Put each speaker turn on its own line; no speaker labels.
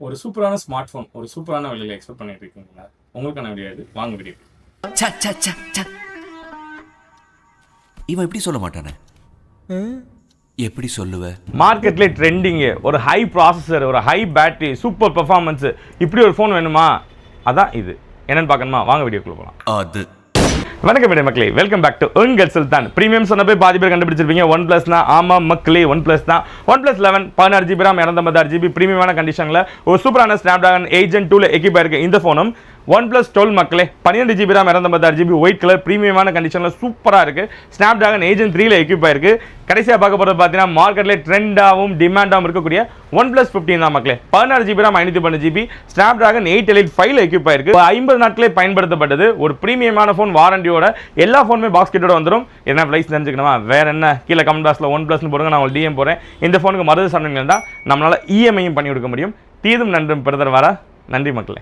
ஒரு சூப்பரான smart phone ஒரு சூப்பரான விலையில எக்ஸ்பெக்ட் பண்ணிட்டு இருக்கீங்களா? உங்களுக்கான வீடியோ இது, வாங்க வீடியோ.
இவன் எப்படி சொல்ல மாட்டானே, எப்படி சொல்லுவ?
மார்க்கெட்ல ட்ரெண்டிங் ஒரு ஹை ப்ராசஸர், ஒரு ஹை பேட்டரி, சூப்பர் பெர்ஃபார்மன்ஸ், இப்படி ஒரு ஃபோன் வேணுமா? அதான் இது. என்னன்னு பார்க்கணுமா? வாங்க வீடியோக்குள்ள போகலாம்.
அது
வணக்கம் மேடம் மக்களே, வெல்கம் பேக் டு உங்கள் சுல்தான். பிரீமியம் சொன்னப்போ பாதி பேர் கண்டுபிடிச்சிருப்பீங்க. ஒன் பிளஸ்னா ஆமாம் மக்களே, ஒன் பிளஸ் தான். One plus 11 16 GB RAM 256 GB பிரீமியமான கண்டிஷனில் ஒரு சூப்பரான ஸ்னாப்டிராகன் ஏஜென்ட் 2ல எக்யூப் ஆயிருக்கு. இந்த ஃபோனும் ஒன் பிளஸ் 12 மக்களே 12 GB RAM 256 GB white colour பிரீமியமான கண்டிஷனில் சூப்பராக இருக்குது. ஸ்னாப்டிராகன் ஏஜென்ட் 3ல எக்யூப் ஆயிருக்கு. கடைசியாக பார்க்க போகிறது பார்த்தீங்கன்னா மார்க்கெட்டில் ட்ரெண்டாகவும் டிமாண்டாகவும் இருக்கக்கூடிய ஒன் பிளஸ் 15 தான் மக்களே. 16 GB RAM 512 GB Snapdragon 8 Elite 5ல எக்யூப் ஆயிருக்கு. 50 நாட்களே பயன்படுத்தப்பட்டது. ஒரு பிரீமியமான ஃபோன் வாரண்டியோட எல்லா ஃபோனுமே பாக்ஸ் கிட்டோட வந்துடும். என்ன ப்ரைஸ் தெரிஞ்சுக்கணுமா? வேற என்ன, கீழே கமெண்ட் பாக்ஸில் ஒன் பிளஸ்னு போடுங்க, நான் உங்களுக்கு டிஎம் போகிறேன். இந்த ஃபோனுக்கு மருந்து சொன்னீங்கன்னா நம்மளால் இஎம்ஐயும் பண்ணி கொடுக்க முடியும். தீதும் நன்றும் பெறுதல் வர. நன்றி மக்களே.